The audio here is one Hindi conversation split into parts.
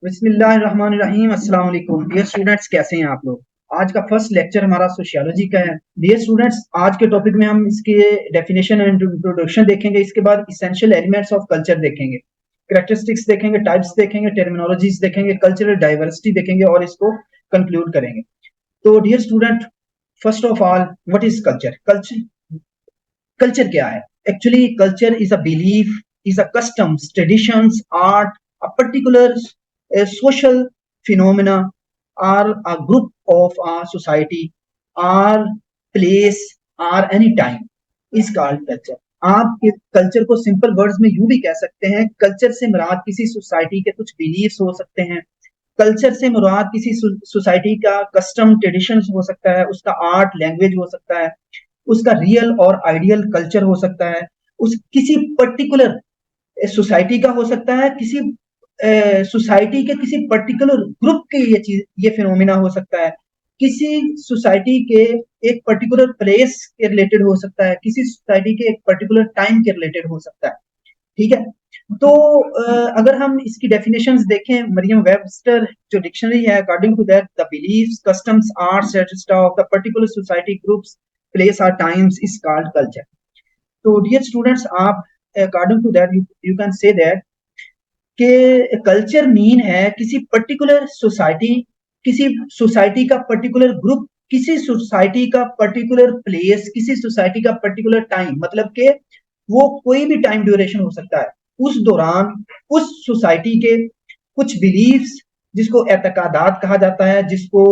बिस्मिल्लाहिर्रहमानिर्रहीम। अस्सलाम वालेकुम डियर स्टूडेंट्स, कैसे हैं आप लोग। आज का फर्स्ट लेक्चर हमारा सोशियोलॉजी का है। डियर स्टूडेंट्स, आज के टॉपिक में हम इसके डेफिनेशन एंड इंट्रोडक्शन देखेंगे। इसके बाद इसेंशियल एलिमेंट्स ऑफ कल्चर देखेंगे, कैरेक्टरिस्टिक्स देखेंगे, टाइप्स देखेंगे, टर्मिनोलॉजीज देखेंगे, कल्चरल डाइवर्सिटी देखेंगे और इसको कंक्लूड करेंगे। तो dear student, first of all, what is culture? Culture क्या है? Actually culture is a belief, is a customs, traditions, art, a particular social phenomena or a group of a society or place or any time is called culture। आप कल्चर को सिंपल वर्ड्स में यूं भी कह सकते हैं, कल्चर से मुराद किसी सोसाइटी के कुछ बिलीफ्स हो सकते हैं, कल्चर से मुराद किसी सोसाइटी का कस्टम ट्रेडिशन हो सकता है, उसका आर्ट लैंग्वेज हो सकता है, उसका रियल और आइडियल कल्चर हो सकता है, उस किसी पर्टिकुलर सोसाइटी का हो सकता है, किसी सोसाइटी के किसी पर्टिकुलर ग्रुप के ये फिनोमिना हो सकता है, किसी सोसाइटी के एक पर्टिकुलर प्लेस के रिलेटेड हो सकता है, किसी सोसाइटी के एक पर्टिकुलर टाइम के रिलेटेड हो सकता है। ठीक है। तो अगर हम इसकी डेफिनेशंस देखें, मरियम वेबस्टर जो डिक्शनरी है, according to that the beliefs, customs, arts etcetera of the particular society, groups, place और टाइम्स इज कॉल्ड कल्चर। तो डियर स्टूडेंट्स, आप according to that you can say that कि कल्चर मीन है किसी पर्टिकुलर सोसाइटी, किसी सोसाइटी का पर्टिकुलर ग्रुप, किसी सोसाइटी का पर्टिकुलर प्लेस, किसी सोसाइटी का पर्टिकुलर टाइम, मतलब कि वो कोई भी टाइम ड्यूरेशन हो सकता है, उस दौरान उस सोसाइटी के कुछ बिलीफ्स, जिसको एतकादात कहा जाता है, जिसको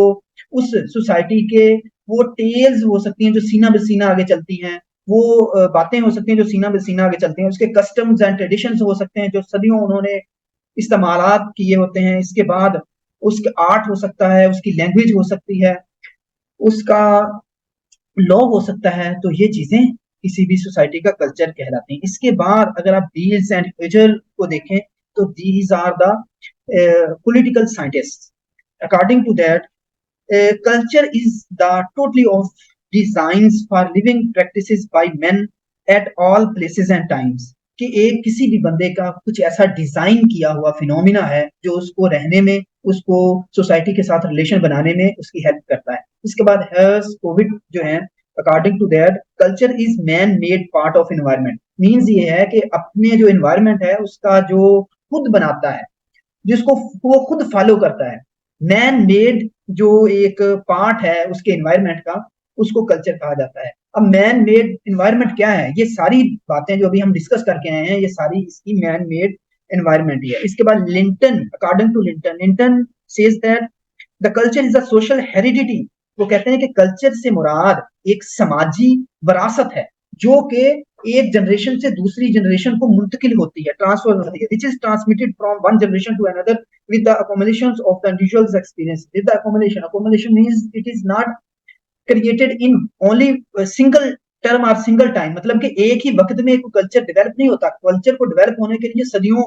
उस सोसाइटी के वो टेल्स हो सकती हैं जो सीना बसीना आगे चलती हैं, वो बातें हो सकती हैं जो सीना बसीना आगे चलती हैं, उसके कस्टम्स एंड ट्रेडिशंस हो सकते हैं जो सदियों उन्होंने इस्तेमालात किए होते हैं। इसके बाद उसके आर्ट हो सकता है, उसकी लैंग्वेज हो सकती है, उसका लॉ हो सकता है। तो ये चीजें किसी भी सोसाइटी का कल्चर कहलाती हैं। इसके बाद अगर आप डील्स एंड फ्यूचर को देखें, तो these are the political scientist. According to that, culture is the totally of designs for living practices by men at all places and times। कि एक किसी भी बंदे का कुछ ऐसा डिजाइन किया हुआ फिनोमिना है जो उसको रहने में, उसको सोसाइटी के साथ रिलेशन बनाने में उसकी हेल्प करता है। इसके बाद कोविड जो है, according to that culture is man made part of environment. Means ये है कि अपने जो एनवायरमेंट है उसका जो खुद बनाता है, जिसको वो खुद फॉलो करता है, मैन मेड जो एक पार्ट है उसके एनवायरमेंट का, उसको कल्चर कहा जाता है। अब मैन मेड एनवायरमेंट क्या है? ये सारी बातें जो अभी हम डिस्कस करके आए हैं, ये सारी इसकी मैन मेड एनवायरमेंट ही है। इसके बाद Linton, according to Linton, Linton says that the culture is a social heredity. वो कहते हैं कि कल्चर से मुराद एक समाजी विरासत है जो कि एक जनरेशन से दूसरी जनरेशन को मुंतकिल होती है, ट्रांसफर होती है, which is transmitted from one generation to another with the accumulations of the individual's experience। With the accumulation means it is not created in only a single term or single time। मतलब कि एक ही वक्त में एक कल्चर डेवलप नहीं होता। कल्चर को डेवलप होने के लिए सदियों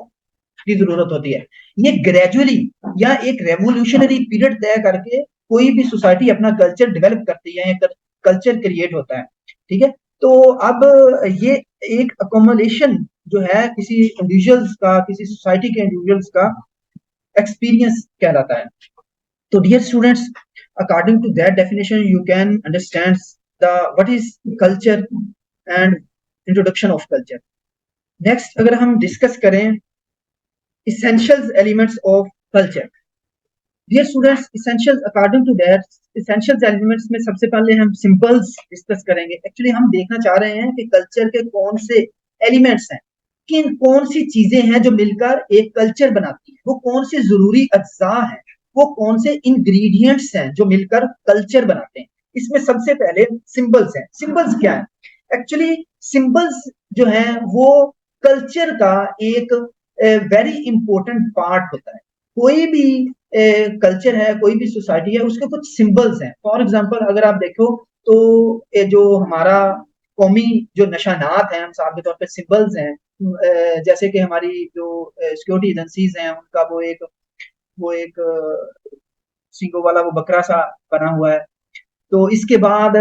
की जरूरत होती है। ये ग्रेजुअली या एक रेवोल्यूशनरी पीरियड तय करके कोई भी सोसाइटी अपना कल्चर डेवलप करती है, कल्चर क्रिएट होता है। ठीक है। तो अब ये एक अकोमोलेशन जो है किसी इंडिविजुअल्स का, किसी सोसाइटी के इंडिविजुअल्स का एक्सपीरियंस कहलाता है। तो dear students, according to that definition you can understand the what is culture and introduction of culture. Next अगर हम डिस्कस करें essentials elements of culture। Dear students, essentials according to that, essentials elements में सबसे पहले हम सिंबल्स डिस्कस करेंगे। एक्चुअली हम देखना चाह रहे हैं कि कल्चर के कौन से एलिमेंट्स हैं, किन कौन सी चीजें हैं जो मिलकर एक कल्चर बनाती है, वो कौन से जरूरी अज्जा हैं, वो कौन से इंग्रेडिएंट्स हैं जो मिलकर कल्चर बनाते हैं। इसमें सबसे पहले सिंबल्स हैं। सिंबल्स क्या है? एक्चुअली सिंबल्स जो है वो कल्चर का एक वेरी इंपॉर्टेंट पार्ट होता है। कोई भी कल्चर है, कोई भी सोसाइटी है, उसके कुछ सिंबल्स हैं। फॉर एग्जांपल अगर आप देखो तो जो हमारा कौमी जो निशानात हैं, मिसाल के तौर पे सिंबल्स हैं, जैसे कि हमारी जो सिक्योरिटी एजेंसीज हैं उनका वो एक सिंगों वाला वो बकरा सा बना हुआ है। तो इसके बाद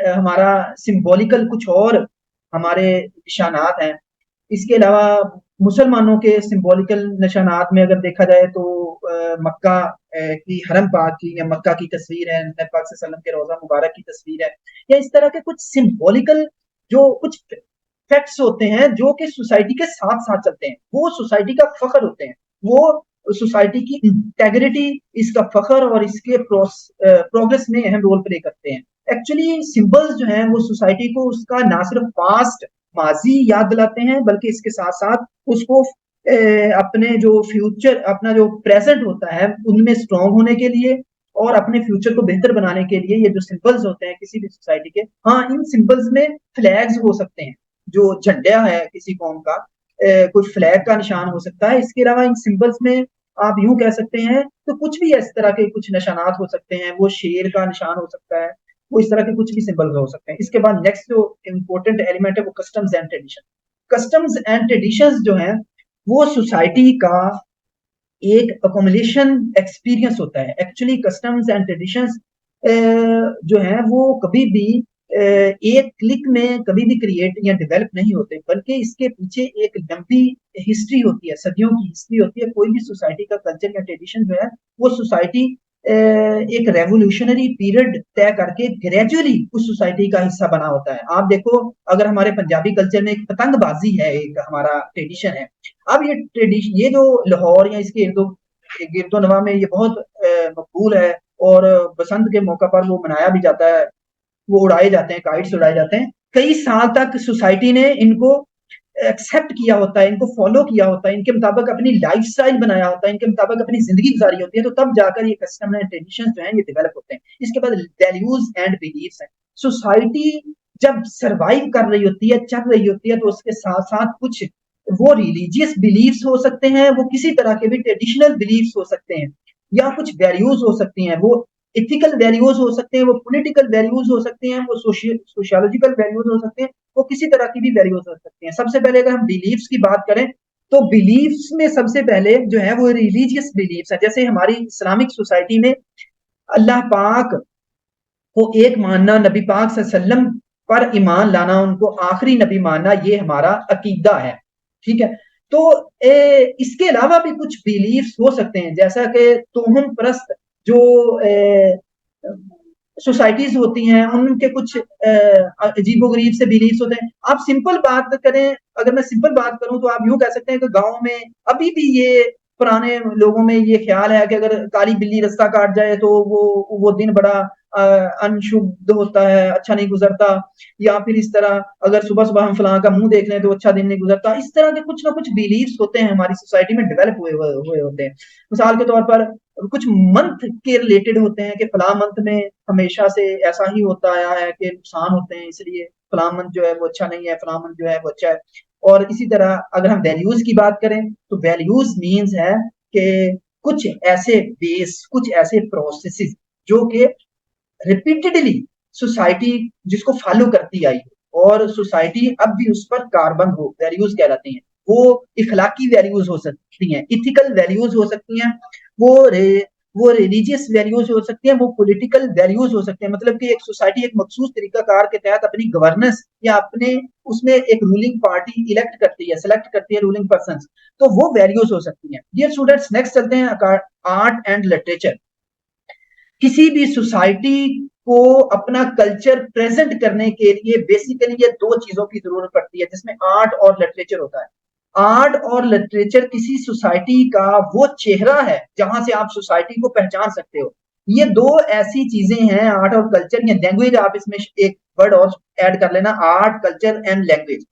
हमारा सिंबॉलिकल कुछ और हमारे निशानात हैं। इसके अलावा मुसलमानों के सिंबॉलिकल निशानात में अगर देखा जाए तो मक्का की हरम पाक की या मक्का की तस्वीर है, नबी पाक सल्लल्लाहु अलैहि वसल्लम के रोज़ा मुबारक की तस्वीर है, या इस तरह के कुछ सिंबॉलिकल जो कुछ फैक्ट्स होते हैं जो कि सोसाइटी के साथ-साथ चलते हैं। वो सोसाइटी का फ़ख्र होते हैं। वो सोसाइटी की इंटेग्रिटी, इसका फ़ख्र और इसके प्रोग्रेस में अहम रोल प्ले करते हैं। एक्चुअली सिंबल्स जो हैं वो सोसाइटी को उसका ना सिर्फ पास्ट माज़ी याद दिलाते हैं, बल्कि इसके साथ-साथ उसको अपने जो फ्यूचर अपना जो प्रेज़ेंट होता है, उनमें स्ट्रॉन्ग होने के लिए और अपने फ्यूचर को बेहतर बनाने के लिए ये जो सिंबल्स होते हैं किसी भी सोसाइटी के, हाँ, इन सिंबल्स में फ्लैग्स हो सकते हैं, जो झंडा है किसी कौम का, कोई फ्लैग का निशान हो सकता है। इसके अलावा इन सिंबल्स में आप यूँ कह सकते हैं, तो कुछ भी इस तरह के कुछ निशानात हो सकते हैं, वो शेर का निशान हो सकता है, वो इस तरह के कुछ भी सिंबल्स हो सकते हैं। इसके बाद नेक्स्ट जो इम्पोर्टेंट एलिमेंट है वो customs and tradition. Customs and traditions जो हैं, वो सोसाइटी का एक अकोमोलेशन एक्सपीरियंस होता है। एक्चुअली कस्टम्स एंड ट्रेडिशंस जो हैं वो कभी भी एक क्लिक में कभी भी क्रिएट या डेवलप नहीं होते, बल्कि इसके पीछे एक लंबी हिस्ट्री होती है, सदियों की हिस्ट्री होती है। कोई भी सोसाइटी का कल्चर या ट्रेडिशन जो है, वो सोसाइटी एक रेवोल्यूशनरी पीरियड तय करके ग्रेजुअली उस सोसाइटी का हिस्सा बना होता है। आप देखो, अगर हमारे पंजाबी कल्चर में एक पतंगबाजी है, एक हमारा ट्रेडिशन है। अब ये ट्रेडिशन, ये जो लाहौर या इसके गिरदो नवा में ये बहुत मकबूल है, और बसंत के मौका पर वो मनाया भी जाता है, वो उड़ाए जाते हैं, काइट्स उड़ाए जाते हैं। कई साल तक सोसाइटी ने इनको एक्सेप्ट किया होता है, इनको फॉलो किया होता है, इनके मुताबिक अपनी लाइफस्टाइल बनाया होता है, इनके मुताबिक अपनी जिंदगी गुजारी होती है, तो तब जाकर ये कस्टम एंड ट्रेडिशन जो है ये डेवलप होते हैं। इसके बाद वैल्यूज एंड बिलीव्स हैं। सोसाइटी जब सरवाइव कर रही होती है, चल रही होती है, तो उसके साथ साथ कुछ वो रिलीजियस बिलीव्स हो सकते हैं, वो किसी तरह के भी ट्रेडिशनल बिलीव्स हो सकते हैं, या कुछ वैल्यूज हो सकती हैं, वो एथिकल वैल्यूज हो सकते हैं, वो पॉलिटिकल वैल्यूज हो सकते हैं, वो सोशियोलॉजिकल वैल्यूज हो सकते हैं, वो किसी तरह की भी वैल्यूज हो सकती हैं। सबसे पहले अगर हम बिलीव्स की बात करें, तो बिलीव्स में सबसे पहले जो है वो रिलीजियस बिलीव्स है। जैसे हमारी इस्लामिक सोसाइटी में अल्लाह पाक को एक मानना, नबी पाक सल्लल्लाहु अलैहि वसल्लम पर ईमान लाना, उनको आखिरी नबी मानना, ये हमारा अकीदा है। ठीक है? तो इसके अलावा भी कुछ बिलीव्स हो सकते हैं, जैसा कि तोहम परस्त जो सोसाइटीज होती हैं, उनके कुछ अजीबो-गरीब से बिलीव्स होते हैं। आप सिंपल बात करें, अगर मैं सिंपल बात करूँ तो आप यूँ कह सकते हैं कि गाँव में अभी भी ये पुराने लोगों में ये ख्याल है कि अगर काली बिल्ली रास्ता काट जाए तो वो दिन बड़ा अनशुभ होता है, अच्छा नहीं गुज़रता, या फिर इस तरह अगर सुबह-सुबह हम फलाँ का मुँह देख लें तो अच्छा दिन नहीं गुज़रता। इस तरह के कुछ ना कुछ बिलीव्स होते हैं हमारी सोसाइटी में, डेवलप हुए होते हैं। मिसाल के तौर पर कुछ मंथ के रिलेटेड होते हैं कि फलाँ मंथ में हमेशा से ऐसा ही होता आया है कि नुकसान होते हैं, इसलिए फलाँ मंथ जो है वो अच्छा नहीं है, फलाँ मंथ जो है वो अच्छा है। और इसी तरह अगर हम वैल्यूज़ की बात करें, तो वैल्यूज़ मीन्स है कि कुछ ऐसे बेस, कुछ ऐसे प्रोसेसेस जो कि रिपीटेडली सोसाइटी जिसको फॉलो करती आई हो, और सोसाइटी अब भी उस पर कारबंद हो, वैल्यूज कहलाती हैं। वो इखलाकी वैल्यूज हो सकती हैं, इथिकल वैल्यूज हो सकती हैं, वो वो रिलीजियस वैल्यूज हो सकती हैं, वो पॉलिटिकल वैल्यूज हो सकते हैं। मतलब कि एक सोसाइटी एक मखसूस तरीकाकार के तहत अपनी गवर्नेंस या अपने उसमें एक रूलिंग पार्टी इलेक्ट करती है, सेलेक्ट करती है रूलिंग पर्सन, तो वो वैल्यूज हो सकती हैं। डियर स्टूडेंट्स, नेक्स्ट चलते हैं आर्ट एंड लिटरेचर। किसी भी सोसाइटी को अपना कल्चर प्रेजेंट करने के लिए बेसिकली ये दो चीजों की जरूरत पड़ती है, जिसमें आर्ट और लिटरेचर होता है। आर्ट और लिटरेचर किसी सोसाइटी का वो चेहरा है जहां से आप सोसाइटी को पहचान सकते हो। ये दो ऐसी चीजें हैं, आर्ट और कल्चर या लैंग्वेज, आप इसमें एक वर्ड और ऐड कर लेना, art culture and language.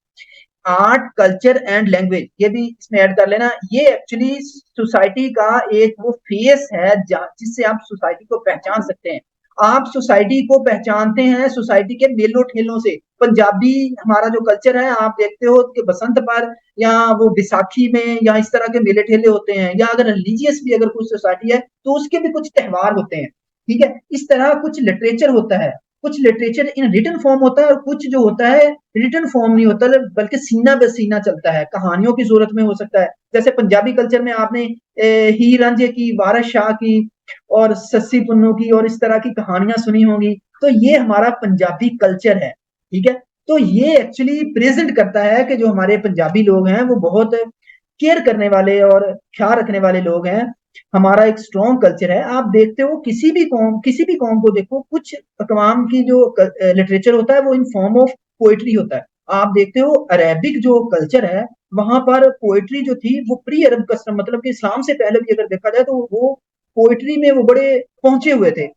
Art culture and language ये भी इसमें ऐड कर लेना। ये एक्चुअली सोसाइटी का एक वो फेस है जिससे आप सोसाइटी को पहचान सकते हैं। आप सोसाइटी को पहचानते हैं सोसाइटी के मेलों ठेलों से। पंजाबी हमारा जो कल्चर है, आप देखते हो कि बसंत पर या वो बैसाखी में या इस तरह के मेले ठेले होते हैं, या अगर रिलीजियस भी अगर कुछ सोसाइटी है तो उसके भी कुछ त्योहार होते हैं। ठीक है? इस तरह कुछ लिटरेचर होता है, कुछ लिटरेचर इन रिटन फॉर्म होता है, और कुछ जो होता है रिटन फॉर्म नहीं होता, बल्कि सीना बे सीना चलता है, कहानियों की सूरत में हो सकता है। जैसे पंजाबी कल्चर में आपने हीर रांझे की, वारिस शाह की और सस्सी पुन्नू की और इस तरह की कहानियां सुनी होंगी। तो ये हमारा पंजाबी कल्चर है। ठीक है? तो ये एक्चुअली प्रेजेंट करता है कि जो हमारे पंजाबी लोग हैं वो बहुत केयर करने वाले और ख्याल रखने वाले लोग हैं। हमारा एक स्ट्रॉन्ग कल्चर है। आप देखते हो किसी भी कौम को देखो, कुछ अकवाम की जो लिटरेचर होता है वो इन फॉर्म ऑफ पोएट्री होता है। आप देखते हो अरेबिक जो कल्चर है, वहां पर पोएट्री जो थी वो प्री अरब कस्टम, मतलब कि इस्लाम से पहले भी अगर देखा जाए तो वो पोएट्री में वो बड़े पहुंचे हुए थे।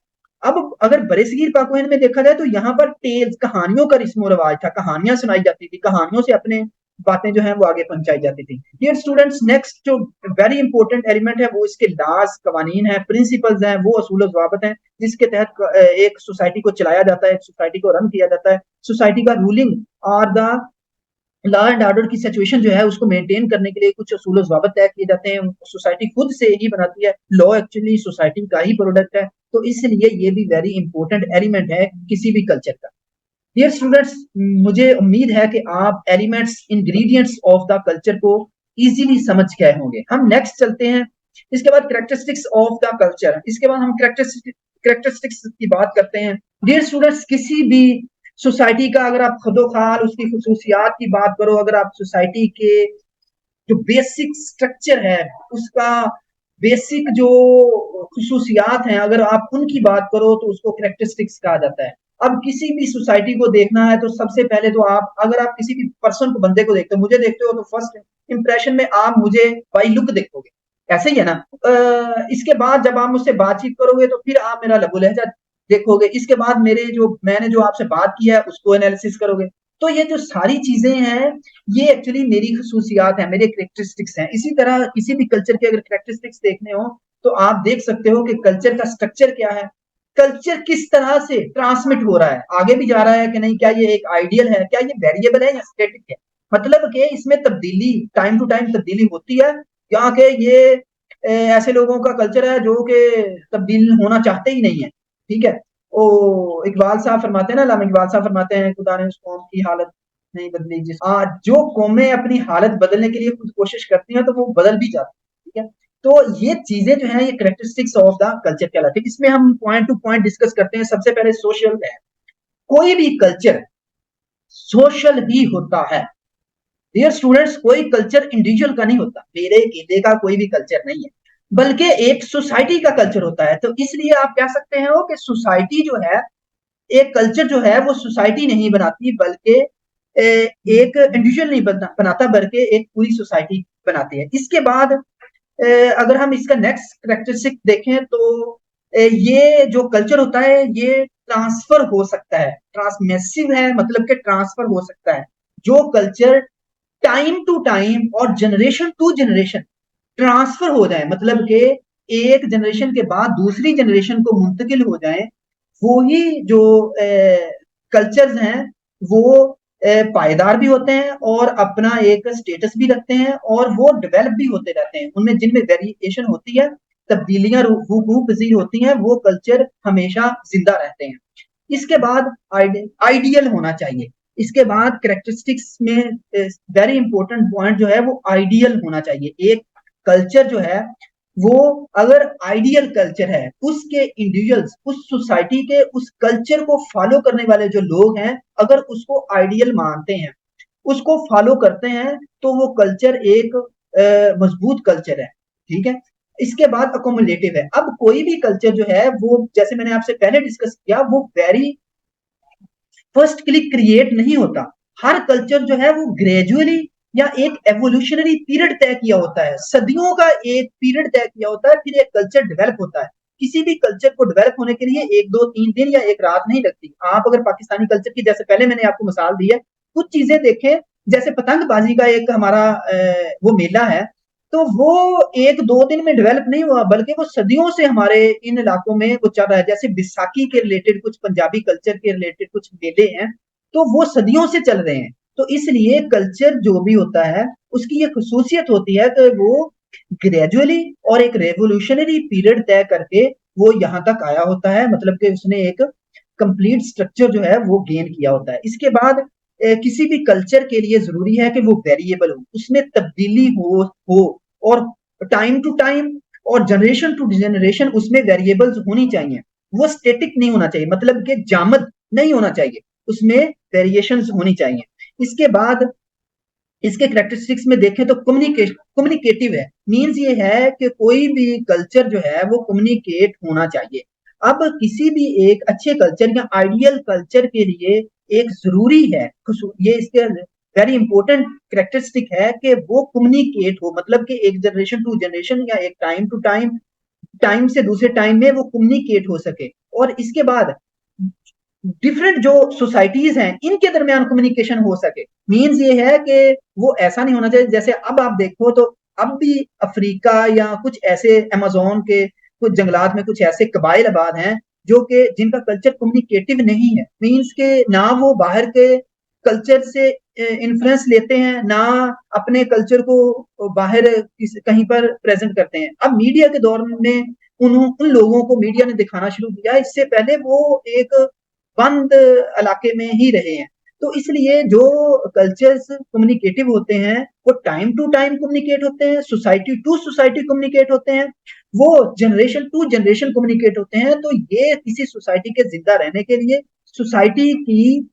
अब अगर बरेसगीर पाकवेन में देखा जाए तो यहाँ पर टेल्स, कहानियों का रिस्मो रिवाज था, कहानियां सुनाई जाती थी, कहानियों से अपने बातें जो है वो आगे पहुंचाई जाती थी। डियर स्टूडेंट्स, नेक्स्ट जो वेरी इंपॉर्टेंट एलिमेंट है वो इसके लाज, कवानीन है, प्रिंसिपल्स हैं, वो असूल ज़वाबित हैं जिसके तहत एक सोसाइटी को चलाया जाता है, एक सोसाइटी को रन किया जाता है। सोसाइटी का रूलिंग और द लॉ एंड ऑर्डर की सिचुएशन जो है उसको मेंटेन करने के लिए कुछ असूल ज़वाबित तय किए जाते हैं। सोसाइटी खुद से ही बनाती है, लॉ एक्चुअली सोसाइटी का ही प्रोडक्ट है। तो इसलिए ये भी वेरी इंपॉर्टेंट एलिमेंट है किसी भी कल्चर का। डियर स्टूडेंट्स, मुझे उम्मीद है कि आप elements, ingredients of the culture को इजीली समझ गए होंगे। हम नेक्स्ट चलते हैं। इसके बाद कैरेक्टरिस्टिक्स ऑफ द कल्चर, इसके बाद हम कैरेक्टरिस्टिक्स की बात करते हैं। डियर स्टूडेंट्स, किसी भी सोसाइटी का अगर आप खुदोखाल उसकी खसूसियात की बात करो, अगर आप सोसाइटी के जो बेसिक स्ट्रक्चर है उसका बेसिक जो खसूसियात हैं, अगर आप उनकी बात करो तो उसको कैरेक्टरिस्टिक्स कहा जाता है। अब किसी भी सोसाइटी को देखना है तो सबसे पहले तो आप, अगर आप किसी भी पर्सन को, बंदे को देखते हो, मुझे देखते हो, तो फर्स्ट इंप्रेशन में आप मुझे बाई लुक देखोगे, ऐसे ही है ना। इसके बाद जब आप मुझसे बातचीत करोगे तो फिर आप मेरा लबो लहजा देखोगे। इसके बाद मैंने जो आपसे बात की है उसको एनालिसिस करोगे। तो ये जो सारी चीजें हैं ये एक्चुअली मेरी खसूसियात हैं, मेरे कैरेक्टरिस्टिक्स हैं। इसी तरह किसी भी कल्चर के अगर कैरेक्टरिस्टिक्स देखने हो तो आप देख सकते हो कि कल्चर का स्ट्रक्चर क्या है, कल्चर किस तरह से ट्रांसमिट हो रहा है, आगे भी जा रहा है कि नहीं, क्या ये एक आइडियल है, क्या ये वेरिएबल है या स्टैटिक है, मतलब कि इसमें तब्दीली, टाइम टू टाइम तब्दीली होती है, या कि ये ऐसे लोगों का कल्चर है जो कि तब्दील होना चाहते ही नहीं है। ठीक है। ओ, इकबाल साहब फरमाते हैं ना, अल्लामा इकबाल साहब फरमाते हैं, खुदा ने उस कौम की हालत नहीं बदली जो कौमें अपनी हालत बदलने के लिए कुछ कोशिश करती हैं तो वो बदल भी जाती है। ठीक है। तो ये चीजें जो है ये कैरेक्टरिस्टिक्स ऑफ द कल्चर कहलाती है। इसमें हम पॉइंट टू पॉइंट डिस्कस करते हैं। सबसे पहले सोशल है। कोई भी कल्चर सोशल ही होता है। डियर स्टूडेंट्स, कोई कल्चर इंडिविजुअल का नहीं होता, मेरे केले का कोई भी कल्चर नहीं है, बल्कि एक सोसाइटी का कल्चर होता है। तो इसलिए आप कह सकते हैं कि सोसाइटी जो है, एक कल्चर जो है वो सोसाइटी नहीं बनाती, बल्कि एक इंडिविजुअल नहीं बनाता, बल्कि एक पूरी सोसाइटी बनाती है। इसके बाद अगर हम इसका नेक्स्ट करेक्टरिस्टिक देखें तो ये जो कल्चर होता है ये ट्रांसफर हो सकता है, ट्रांसमिसिव है, मतलब कि ट्रांसफर हो सकता है। जो कल्चर टाइम टू टाइम और जनरेशन टू जनरेशन ट्रांसफर हो जाए, मतलब कि एक जनरेशन के बाद दूसरी जनरेशन को मुंतकिल हो जाए, वो ही जो कल्चर्स हैं वो पायदार भी होते हैं और अपना एक स्टेटस भी रखते हैं और वो डेवलप भी होते रहते हैं। उनमें जिनमें वेरिएशन होती है, तब्दीलियां पजीर होती हैं, वो कल्चर हमेशा जिंदा रहते हैं। इसके बाद आइडियल होना चाहिए। इसके बाद कैरेक्टरिस्टिक्स में वेरी इंपॉर्टेंट पॉइंट जो है वो आइडियल होना चाहिए। एक कल्चर जो है वो अगर आइडियल कल्चर है, उसके इंडिविजुअल्स, उस सोसाइटी के उस कल्चर को फॉलो करने वाले जो लोग हैं, अगर उसको आइडियल मानते हैं, उसको फॉलो करते हैं, तो वो कल्चर एक मजबूत कल्चर है। ठीक है। इसके बाद अकोमोलेटिव है। अब कोई भी कल्चर जो है वो, जैसे मैंने आपसे पहले डिस्कस किया, वो वेरी फर्स्ट क्लिक क्रिएट नहीं होता। हर कल्चर जो है वो ग्रेजुअली या एक एवोल्यूशनरी पीरियड तय किया होता है, सदियों का एक पीरियड तय किया होता है, फिर एक कल्चर डेवलप होता है। किसी भी कल्चर को डेवलप होने के लिए 1 2 3 दिन या एक रात नहीं लगती। आप अगर पाकिस्तानी कल्चर की, जैसे पहले मैंने आपको मिसाल दी है, कुछ चीजें देखें, जैसे पतंगबाजी का एक हमारा वो मेला है, तो वो 1 2 दिन में डेवलप नहीं हुआ, बल्कि वो सदियों से हमारे इन इलाकों में वो चल रहा है। जैसे बैसाखी के रिलेटेड कुछ पंजाबी कल्चर के रिलेटेड कुछ मेले हैं, तो वो सदियों से चल रहे हैं। तो इसलिए कल्चर जो भी होता है उसकी ये खसूसियत होती है कि वो ग्रेजुअली और एक रेवोल्यूशनरी पीरियड तय करके वो यहाँ तक आया होता है, मतलब कि उसने एक कंप्लीट स्ट्रक्चर जो है वो गेन किया होता है। इसके बाद किसी भी कल्चर के लिए जरूरी है कि वो वेरिएबल हो, उसमें तब्दीली हो और टाइम टू टाइम और जनरेशन टू जनरेशन उसमें वेरिएबल्स होनी चाहिए। वो स्टेटिक नहीं होना चाहिए, मतलब कि जामद नहीं होना चाहिए, उसमें वेरिएशंस होनी चाहिए। इसके बाद इसके कैरेक्टरिस्टिक्स में देखें तो कम्युनिकेटिव है, मीन्स ये है कि कोई भी कल्चर जो है वो कम्युनिकेट होना चाहिए। अब किसी भी एक अच्छे कल्चर या आइडियल कल्चर के लिए एक जरूरी है, ये इसके वेरी इंपॉर्टेंट कैरेक्टरिस्टिक है कि वो कम्युनिकेट हो, मतलब कि एक जनरेशन टू जनरेशन या एक टाइम टू टाइम, टाइम से दूसरे टाइम में वो कम्युनिकेट हो सके। और इसके बाद डिफरेंट जो सोसाइटीज हैं इनके दरमियान कम्युनिकेशन हो सके। मीन्स ये है कि वो ऐसा नहीं होना चाहिए, जैसे अब आप देखो तो अब भी अफ्रीका या कुछ ऐसे अमेज़न के कुछ जंगलात में कुछ ऐसे कबाइल आबाद हैं जो कि जिनका कल्चर कम्युनिकेटिव नहीं है। मीन्स के ना वो बाहर के कल्चर से इन्फ्लुएंस लेते हैं, ना अपने कल्चर को बाहर कहीं पर प्रेजेंट करते हैं। अब मीडिया के दौर में उन लोगों को मीडिया ने दिखाना शुरू किया, इससे पहले वो एक बंद इलाके में ही रहे हैं। तो इसलिए जो कल्चर्स कम्युनिकेटिव होते हैं वो टाइम टू टाइम कम्युनिकेट होते हैं, सोसाइटी टू सोसाइटी कम्युनिकेट होते हैं, वो जनरेशन टू जनरेशन कम्युनिकेट होते हैं। तो ये किसी सोसाइटी के जिंदा रहने के लिए, सोसाइटी की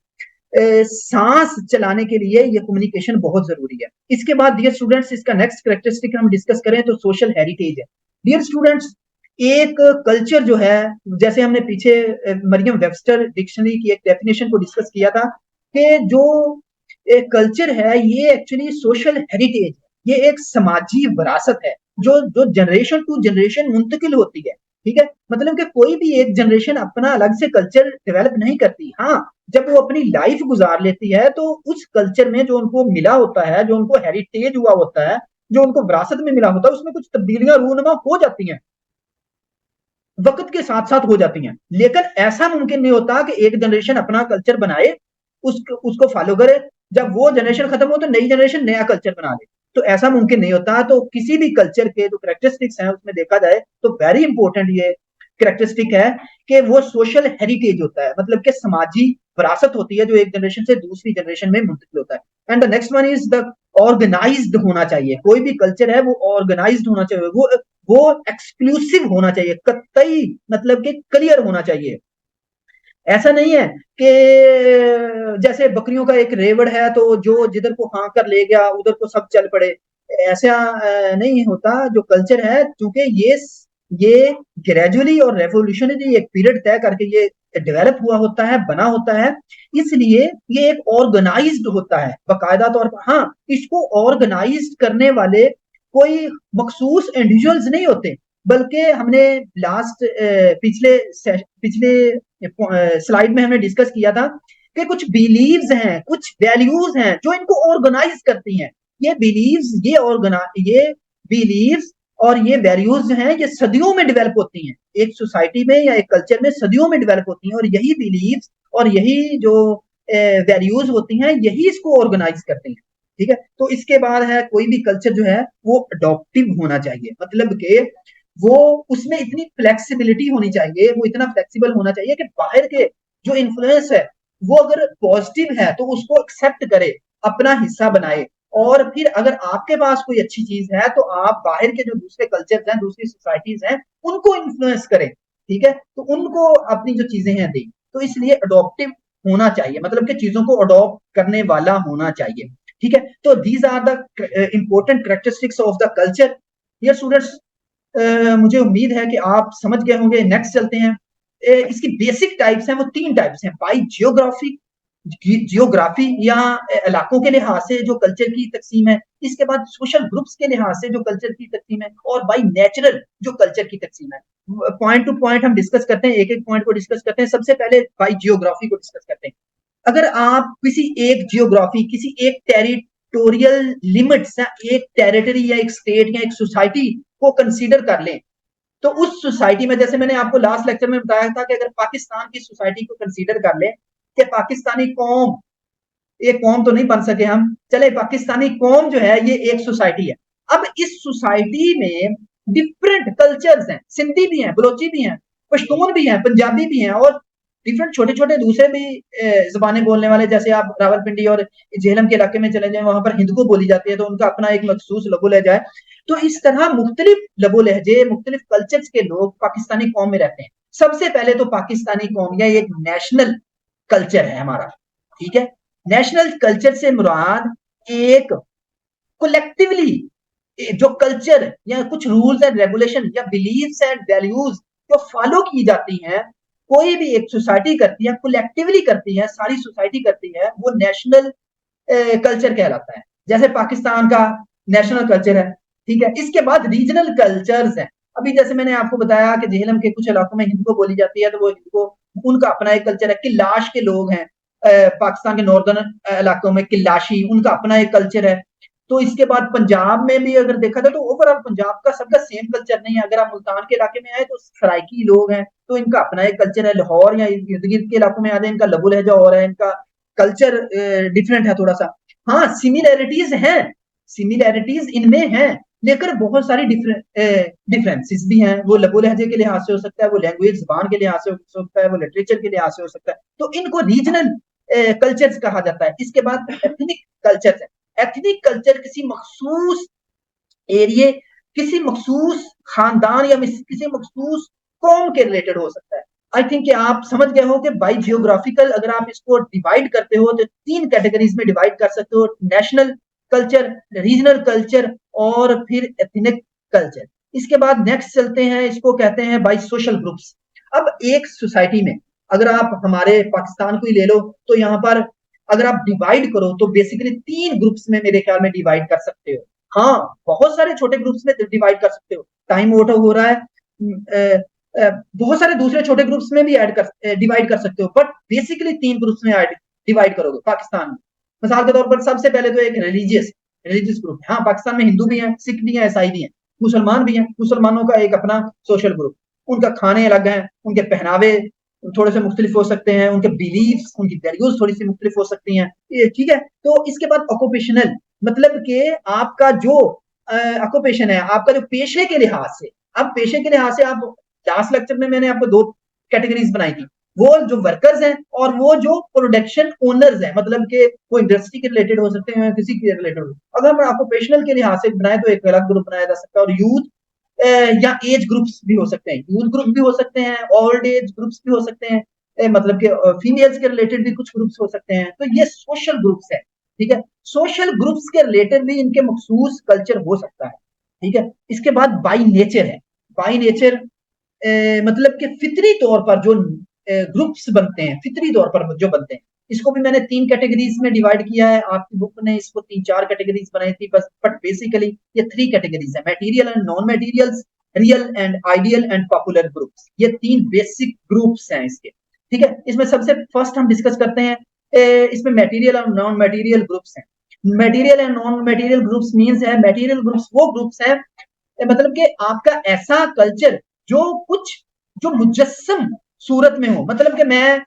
सांस चलाने के लिए ये कम्युनिकेशन बहुत जरूरी है। इसके बाद डियर स्टूडेंट्स, इसका नेक्स्ट कैरेक्टरिस्टिक हम डिस्कस करें तो सोशल हेरिटेज है। डियर स्टूडेंट्स, एक कल्चर जो है, जैसे हमने पीछे मरियम वेबस्टर डिक्शनरी की एक डेफिनेशन को डिस्कस किया था कि जो एक कल्चर है ये एक्चुअली सोशल हेरिटेज, ये एक समाजी विरासत है जो जो जनरेशन टू जनरेशन मुंतकिल होती है। ठीक है, मतलब कि कोई भी एक जनरेशन अपना अलग से कल्चर डेवलप नहीं करती। हाँ, जब वो अपनी लाइफ गुजार लेती है तो उस कल्चर में जो उनको मिला होता है, जो उनको हेरिटेज हुआ होता है, जो उनको विरासत में मिला होता है, उसमें कुछ तब्दीलियां रूनमा हो जाती हैं, वक्त के साथ साथ हो जाती हैं। लेकिन ऐसा मुमकिन नहीं होता कि एक जनरेशन अपना कल्चर बनाए, उसको फॉलो करे, जब वो जनरेशन खत्म हो तो नई जनरेशन नया कल्चर बना ले। तो ऐसा मुमकिन नहीं होता। तो किसी भी कल्चर के जो करेक्टरिस्टिक्स हैं उसमें देखा जाए तो वेरी इंपॉर्टेंट ये करेक्टरिस्टिक है कि वो सोशल हेरिटेज होता है, मतलब कि समाजी विरासत होती है जो एक जनरेशन से दूसरी जनरेशन में मुंतकिल होता है। And the next one is the organised होना चाहिए। कोई भी कल्चर है वो ऑर्गेनाइज्ड होना चाहिए, वो एक्सक्लूसिव होना चाहिए, कतई मतलब कि क्लियर होना चाहिए। ऐसा नहीं है कि जैसे बकरियों का एक रेवड़ है तो जो जिधर को हाँ कर ले गया उधर को सब चल पड़े, ऐसा नहीं होता। जो कल्चर है, क्योंकि ये ग्रेजुअली और रेवोल्यूशनरी एक पीरियड तय करके ये डेवलप हुआ होता है, बना होता है, इसलिए ये एक ऑर्गेनाइज्ड होता है बाकायदा तौर पर। हाँ, इसको ऑर्गेनाइज्ड करने वाले कोई मखसूस इंडिविजुअल्स नहीं होते, बल्कि हमने लास्ट पिछले पिछले स्लाइड में हमने डिस्कस किया था कि कुछ बिलीव्स हैं, कुछ वैल्यूज हैं जो इनको ऑर्गेनाइज करती हैं। ये बिलीव्स, ये बिलीव्स और ये वैल्यूज जो हैं ये सदियों में डेवलप होती हैं, एक सोसाइटी में या एक कल्चर में सदियों में डेवलप होती हैं, और यही बिलीव्स और यही जो वैल्यूज होती हैं यही इसको ऑर्गेनाइज करती हैं। ठीक है, तो इसके बाद है कोई भी कल्चर जो है वो अडॉप्टिव होना चाहिए, मतलब कि वो उसमें इतनी फ्लेक्सिबिलिटी होनी चाहिए, वो इतना फ्लेक्सिबल होना चाहिए कि बाहर के जो इन्फ्लुएंस है वो अगर पॉजिटिव है तो उसको एक्सेप्ट करे, अपना हिस्सा बनाए, और फिर अगर आपके पास कोई अच्छी चीज है तो आप बाहर के जो दूसरे कल्चर हैं, दूसरी सोसाइटीज हैं, उनको इन्फ्लुएंस करें। ठीक है, तो उनको अपनी जो चीजें हैं दें। तो इसलिए अडॉप्टिव होना चाहिए, मतलब कि चीजों को अडॉप्ट करने वाला होना चाहिए। ठीक है, तो these are the important characteristics of the culture. Dear students, मुझे उम्मीद है कि आप समझ गए होंगे। नेक्स्ट चलते हैं। इसकी बेसिक टाइप्स हैं, वो तीन टाइप्स हैं। बाई जियोग्राफी, जियोग्राफी या इलाकों के लिहाज से जो कल्चर की तकसीम है, इसके बाद सोशल ग्रुप्स के लिहाज से जो कल्चर की तकसीम है, और बाई नेचुरल जो कल्चर की तकसीम है। पॉइंट टू पॉइंट हम डिस्कस करते हैं, एक एक पॉइंट को डिस्कस करते हैं। सबसे पहले बाई जियोग्राफी को डिस्कस करते हैं। अगर आप किसी एक जियोग्राफी, किसी एक टेरिटोरियल लिमिट्स, एक टेरिटरी या एक स्टेट या एक सोसाइटी को कंसीडर कर लें, तो उस सोसाइटी में, जैसे मैंने आपको लास्ट लेक्चर में बताया था कि अगर पाकिस्तान की सोसाइटी को कंसीडर कर लें कि पाकिस्तानी कौम, एक कौम तो नहीं बन सके हम, चले पाकिस्तानी कौम जो है ये एक सोसाइटी है। अब इस सोसाइटी में डिफरेंट कल्चर्स हैं, सिंधी भी हैं, बलोची भी हैं, पश्तून भी हैं, पंजाबी भी हैं, और डिफरेंट छोटे छोटे दूसरे भी जबानें बोलने वाले, जैसे आप रावलपिंडी और झेलम के इलाके में चले जाए, वहां पर हिंदू बोली जाती है, तो उनका अपना एक मखसूस लबो लहजा है। तो इस तरह मुख्तलिफ लबो लहजे, मुख्तलिफ कल्चर्स के लोग पाकिस्तानी कौम में रहते हैं। सबसे पहले तो पाकिस्तानी कौम या एक नेशनल कल्चर है हमारा। ठीक है, नेशनल कल्चर से मुराद एक कोलेक्टिवली जो कल्चर या कुछ रूल्स एंड रेगुलेशन या बिलीव्स एंड वैल्यूज जो फॉलो की जाती हैं, कोई भी एक सोसाइटी करती है, कलेक्टिवली करती है, सारी सोसाइटी करती है, वो नेशनल कल्चर कहलाता है। जैसे पाकिस्तान का नेशनल कल्चर है, ठीक है। इसके बाद रीजनल कल्चर्स हैं। अभी जैसे मैंने आपको बताया कि झेलम के कुछ इलाकों में हिंदू बोली जाती है, तो वो हिंदू उनका अपना एक कल्चर है। किलाश के लोग हैं पाकिस्तान के नॉर्दर्न इलाकों में, किलाशी, उनका अपना एक कल्चर है। तो इसके बाद पंजाब में भी अगर देखा जाए तो ओवरऑल पंजाब का सबका सेम कल्चर नहीं है। अगर आप मुल्तान के इलाके में आए तो सराइकी लोग हैं, तो इनका अपना एक कल्चर है। लाहौर या इर्द गिर्द के इलाकों में आ जाए, इनका लबो लहजा और है, इनका कल्चर डिफरेंट है थोड़ा सा। हाँ, सिमिलैरिटीज हैं, सिमिलैरिटीज इनमें हैं, लेकिन बहुत सारी डिफरेंसेस भी हैं। वो लबो लहजे के लिहाज से हो सकता है, वो लैंग्वेज जबान के लिहाज से हो सकता है, वो लिटरेचर के लिहाज से हो सकता है। तो इनको रीजनल कल्चर्स कहा जाता है। इसके बाद एथनिक कल्चर्स है। एथनिक कल्चर किसी मखसूस एरिए, किसी मखसूस खानदान या किसी मखसूस कौम के रिलेटेड हो सकता है। आई थिंक कि आप समझ गए हो कि बाई जियोग्राफिकल अगर आप इसको डिवाइड करते हो तो 3 कैटेगरीज में डिवाइड कर सकते हो, नेशनल कल्चर, रीजनल कल्चर और फिर एथनिक कल्चर। इसके बाद नेक्स्ट चलते हैं, इसको कहते हैं बाई सोशल ग्रुप्स। अब एक सोसाइटी में अगर आप हमारे पाकिस्तान को ही ले लो, तो यहाँ पर अगर आप डिवाइड करो तो बेसिकली 3 ग्रुप्स में मेरे ख्याल में डिवाइड कर सकते हो। हाँ, बहुत सारे छोटे ग्रुप्स में डिवाइड कर सकते हो। टाइम ओवर हो रहा है, बहुत सारे दूसरे छोटे ग्रुप्स में भी डिवाइड कर सकते हो, बट बेसिकली 3 ग्रुप्स में डिवाइड करोगे पाकिस्तान में। मिसाल के तौर पर सबसे पहले तो एक रिलीजियस ग्रुप है। हाँ, पाकिस्तान में हिंदू भी हैं, सिख भी हैं, ईसाई भी हैं, मुसलमान भी हैं। मुसलमानों का एक अपना सोशल ग्रुप, उनका खाने अलग हैं, उनके पहनावे थोड़े से मुख्तलिफ हो सकते हैं, उनके बिलीव्स, उनकी वैल्यूज थोड़ी सी मुख्तलिफ हो सकती हैं, ठीक है। तो इसके बाद ऑक्यूपेशनल, मतलब कि आपका जो ऑक्यूपेशन है, आपका जो पेशे के लिहाज से, अब पेशे के लिहाज से आप लास्ट लेक्चर में मैंने आपको 2 कैटेगरीज बनाई थी, वो जो वर्कर्स हैं और वो जो प्रोडक्शन ओनर्स हैं, मतलब कि वो इंडस्ट्री के रिलेटेड हो सकते हैं, किसी के रिलेटेड। अगर हम ऑक्यूपेशनल के लिहाज से बनाए तो एक अलग ग्रुप बनाया जा सकता है। और यूथ या एज ग्रुप्स भी हो सकते हैं, यूथ ग्रुप भी हो सकते हैं, ओल्ड एज ग्रुप्स भी हो सकते हैं, मतलब कि फीमेल्स के रिलेटेड भी कुछ ग्रुप्स हो सकते हैं। तो ये सोशल ग्रुप्स है, ठीक है। सोशल ग्रुप्स के रिलेटेड भी इनके मखसूस कल्चर हो सकता है, ठीक है। इसके बाद बाई नेचर है। बाई नेचर मतलब कि फितरी तौर पर जो ग्रुप्स बनते हैं, फितरी तौर पर जो बनते हैं, इसको भी मैंने 3 कैटेगरीज में डिवाइड किया है। आपकी बुक ने इसको 3-4 कैटेगरीज बनाई थी बस, बट बेसिकली ये 3 कैटेगरीज है, material and non materials, real and ideal and popular groups. ये 3 बेसिक ग्रुप्स हैं इसके, ठीक है। इसमें सबसे फर्स्ट हम डिस्कस करते हैं, इसमें मटेरियल और नॉन मटेरियल ग्रुप्स हैं। Material and non material groups means है, मटेरियल ग्रुप्स वो ग्रुप्स हैं मतलब कि आपका ऐसा कल्चर जो कुछ जो मुजस्सम सूरत में हो, मतलब कि मैं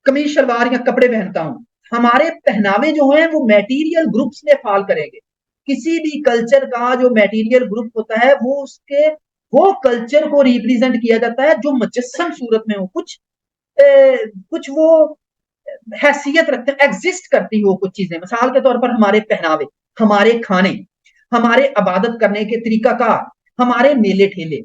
कमीज शलवार या कपड़े पहनता हूं, हमारे पहनावे जो हैं वो मटेरियल ग्रुप्स में फॉल करेंगे। किसी भी कल्चर का जो मटेरियल ग्रुप होता है वो उसके वो कल्चर को रिप्रेजेंट किया जाता है जो मुजस्सम सूरत में हो, कुछ वो हैसियत रखते हैं, एग्जिस्ट करती हो कुछ चीजें। मिसाल के तौर पर हमारे पहनावे, हमारे खाने, हमारे इबादत करने के तरीका का, हमारे मेले ठेले,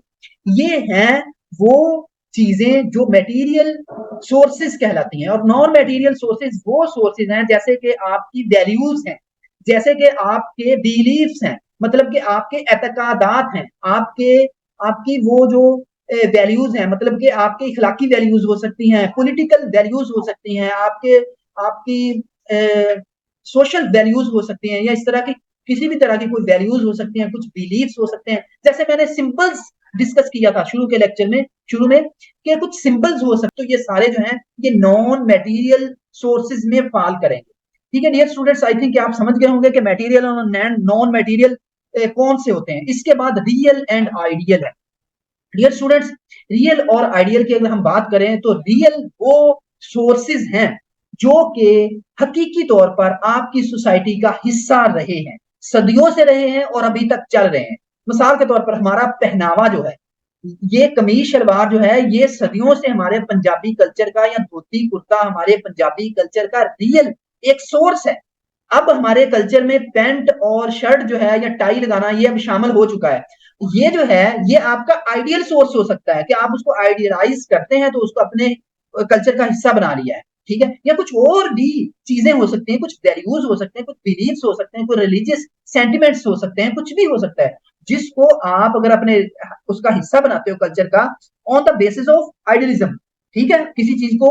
ये हैं वो चीजें जो मटेरियल सोर्सेज कहलाती हैं। और नॉन मटेरियल सोर्सेज वो सोर्सेज हैं जैसे कि आपकी वैल्यूज हैं, जैसे कि आपके बिलीफ्स हैं, मतलब कि आपके एतकादात हैं, आपके आपकी वो जो वैल्यूज हैं, मतलब कि आपकी इखलाकी वैल्यूज हो सकती हैं, पॉलिटिकल वैल्यूज हो सकती हैं, आपके आपकी सोशल वैल्यूज हो सकती हैं, या इस तरह की किसी भी तरह की कोई वैल्यूज हो सकती हैं, कुछ बिलीफ्स हो सकते हैं। जैसे मैंने सिंबल्स डिस्कस किया था शुरू के लेक्चर में, शुरू में कि कुछ सिंबल्स हो सकते, तो ये सारे जो हैं ये नॉन मटेरियल सोर्सेज में फॉल करेंगे, ठीक है। डियर स्टूडेंट्स, आई थिंक आप समझ गए होंगे कि मटेरियल और नॉन मटेरियल कौन से होते हैं। इसके बाद रियल एंड आइडियल है। डियर स्टूडेंट्स, रियल और आइडियल की अगर हम बात करें तो रियल वो सोर्सेज हैं जो कि हकीकी तौर पर आपकी सोसाइटी का हिस्सा रहे हैं, सदियों से रहे हैं और अभी तक चल रहे हैं। मिसाल के तौर पर हमारा पहनावा जो है, ये कमीज शलवार जो है, ये सदियों से हमारे पंजाबी कल्चर का, या धोती कुर्ता हमारे पंजाबी कल्चर का रियल एक सोर्स है। अब हमारे कल्चर में पैंट और शर्ट जो है या टाई लगाना ये अब शामिल हो चुका है। ये जो है ये आपका आइडियल सोर्स हो सकता है कि आप उसको आइडियलाइज करते हैं तो उसको अपने कल्चर का हिस्सा बना लिया है। ठीक है, या कुछ और भी चीजें हो सकती हैं, कुछ वैल्यूज हो सकते हैं, कुछ बिलीव्स हो सकते हैं, कुछ रिलीजियस सेंटिमेंट्स हो सकते हैं, कुछ भी हो सकता है जिसको आप अगर अपने उसका हिस्सा बनाते हो कल्चर का on the basis of idealism, ठीक है, किसी चीज को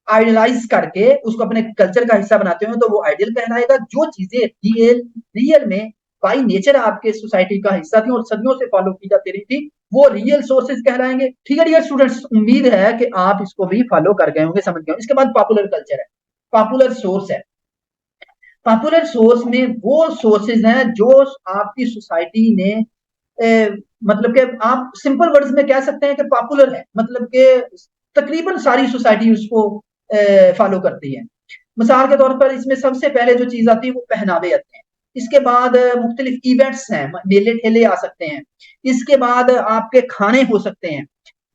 आइडियलाइज करके उसको अपने कल्चर का हिस्सा बनाते हो तो वो आइडियल कहलाएगा। जो चीजें रियल रियल में बाई नेचर आपके सोसाइटी का हिस्सा थी और सदियों से फॉलो की जाती रही थी, वो रियल सोर्सेज कहलाएंगे। ठीक है डियर स्टूडेंट्स, उम्मीद है कि आप इसको भी फॉलो कर गए होंगे, समझ गए होंगे। इसके बाद पॉपुलर कल्चर है, पॉपुलर सोर्स है। पॉपुलर सोर्स में वो सोर्सेज हैं जो आपकी सोसाइटी ने मतलब कि आप सिंपल वर्ड्स में कह सकते हैं कि पॉपुलर है, मतलब कि तकरीबन सारी सोसाइटी उसको फॉलो करती है। मिसाल के तौर पर इसमें सबसे पहले जो चीज आती है वो पहनावे आते हैं। इसके बाद मुख्तलिफ इवेंट्स हैं, मेले ठेले आ सकते हैं। इसके बाद आपके खाने हो सकते हैं।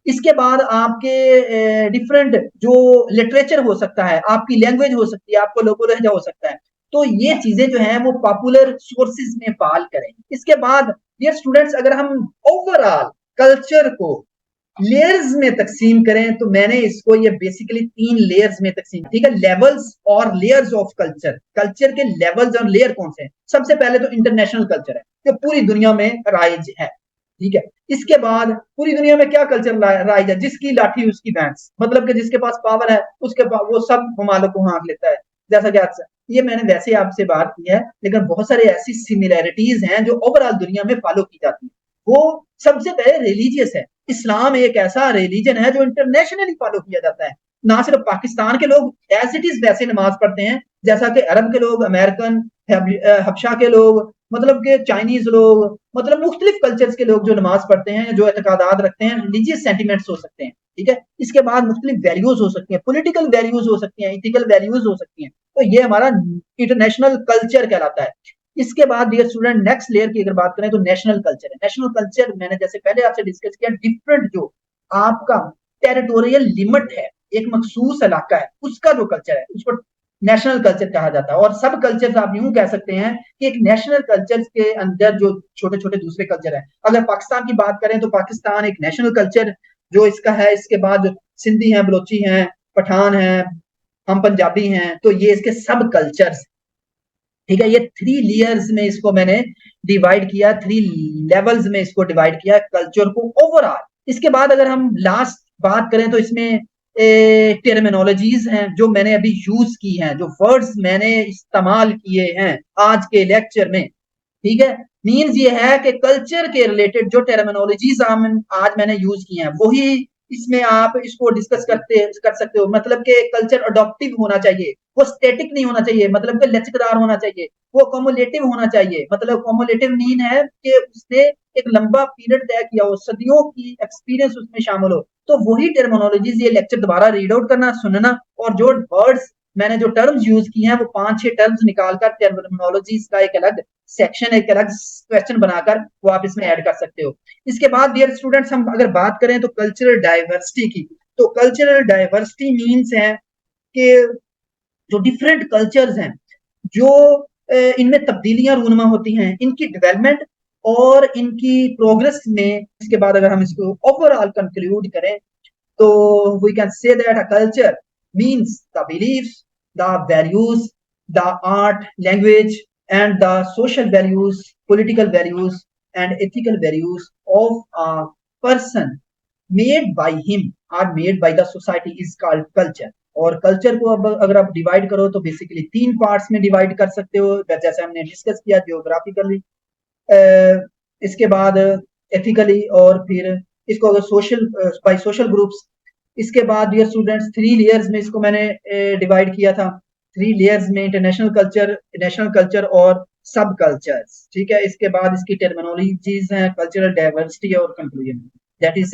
इसके बाद आपके डिफरेंट जो लिटरेचर हो सकता है, आपकी लैंग्वेज हो सकती है, आपको लोगो लहजा हो सकता है। तो ये चीजें जो है वो पॉपुलर सोर्सेज में फाल करें। इसके बाद डियर स्टूडेंट्स, अगर हम ओवरऑल कल्चर को लेयर्स में तकसीम करें तो मैंने इसको ये बेसिकली 3 लेयर्स में तकसीम, ठीक है, लेवल्स और लेयर्स ऑफ कल्चर। कल्चर के लेवल्स और लेयर कौन से हैं? सबसे पहले तो इंटरनेशनल कल्चर है जो पूरी दुनिया में राइज है, ठीक है। इसके बाद पूरी दुनिया में क्या कल्चर राइज है? जिसकी लाठी उसकी भैंस, मतलब कि जिसके पास पावर है उसके पास वो सब ममालिक को हाँक लेता है। जैसा कि आपसे ये मैंने वैसे आपसे बात की है, लेकिन बहुत सारे ऐसी सिमिलैरिटीज हैं जो ओवरऑल दुनिया में फॉलो की जाती है। वो सबसे पहले रिलीजियस है। इस्लाम एक ऐसा रिलीजन है जो इंटरनेशनली फॉलो किया जाता है। ना सिर्फ पाकिस्तान के लोग एज इट इज वैसे नमाज पढ़ते हैं जैसा कि अरब के लोग, अमेरिकन, हबशा के लोग, मतलब के चाइनीज लोग, मतलब मुख्तलिफ कल्चर्स के लोग जो नमाज पढ़ते हैं, जो एतकादात रखते हैं, रिलीजियस सेंटिमेंट्स हो सकते हैं, ठीक है। इसके बाद मुख्तलिफ वैल्यूज हो सकती हैं, पॉलिटिकल वैल्यूज हो सकती हैं, इथिकल वैल्यूज हो सकती हैं। तो ये हमारा इंटरनेशनल कल्चर कहलाता है। इसके बाद डियर स्टूडेंट, नेक्स्ट लेयर की अगर बात करें तो नेशनल कल्चर है। नेशनल कल्चर मैंने जैसे पहले आपसे डिस्कस किया, डिफरेंट जो आपका टेरिटोरियल लिमिट है, एक मखसूस इलाका है, उसका जो कल्चर है उसको नेशनल कल्चर कहा जाता है। और सब कल्चर आप यूं कह सकते हैं कि एक नेशनल कल्चर के अंदर जो छोटे छोटे दूसरे कल्चर है। अगर पाकिस्तान की बात करें तो पाकिस्तान एक नेशनल कल्चर जो इसका है। इसके बाद सिंधी हैं, बलोची हैं, पठान हैं, हम पंजाबी हैं, तो ये इसके सब कल्चर्स, ठीक है। ये 3 लेयर्स में इसको मैंने डिवाइड किया, 3 लेवल्स में इसको डिवाइड किया कल्चर को ओवरऑल। इसके बाद अगर हम लास्ट बात करें तो इसमें टर्मिनोलॉजीज हैं जो मैंने अभी यूज की हैं, जो वर्ड्स मैंने इस्तेमाल किए हैं आज के लेक्चर में, ठीक है। मीन्स ये है कि कल्चर के रिलेटेड जो टर्मिनोलॉजीज आज मैंने यूज की हैं वही इसमें आप इसको डिस्कस कर सकते हो। मतलब कि कल्चर अडॉप्टिव होना चाहिए, वो स्टैटिक नहीं होना चाहिए, मतलब कि लचकदार होना चाहिए, वो कॉमुलेटिव होना चाहिए। मतलब कॉमुलेटिव मीन है कि उसने एक लंबा पीरियड तय किया हो, सदियों की एक्सपीरियंस उसमें शामिल हो। तो वही टर्मिनोलॉजीज ये लेक्चर दोबारा रीड आउट करना, सुनना, और जो वर्ड्स मैंने जो टर्म्स यूज की हैं वो 5-6 टर्म्स निकालकर टर्मिनोलॉजीज का एक अलग सेक्शन, एक अलग क्वेश्चन बनाकर वो आप इसमें ऐड कर सकते हो। इसके बाद डियर स्टूडेंट्स, हम अगर बात करें तो कल्चरल डाइवर्सिटी की, तो कल्चरल डाइवर्सिटी मीन्स है कि जो डिफरेंट कल्चर्स हैं, जो इनमें तब्दीलियां रूनमा होती हैं, इनकी डेवलपमेंट और इनकी प्रोग्रेस में। इसके बाद अगर हम इसको ओवरऑल कंक्लूड करें तो we can say that a culture means the beliefs, the values, the art, language and the social values, political values and ethical values of a person made by him or made by the society is called culture। और कल्चर को अब अगर आप डिवाइड करो तो बेसिकली 3 पार्ट्स में डिवाइड कर सकते हो, जैसे हमने डिस्कस किया, जियोग्राफिकली, इसके बाद एथिकली, और फिर इसको अगर सोशल बाय सोशल ग्रुप्स। इसके बाद डियर स्टूडेंट्स 3 लेयर्स में इसको मैंने डिवाइड किया था। 3 लेयर्स में इंटरनेशनल कल्चर, नेशनल कल्चर और सब कल्चर्स, ठीक है। इसके बाद इसकी टर्मिनोलॉजीज हैं, कल्चरल डाइवर्सिटी और कंक्लूजन, दैट इज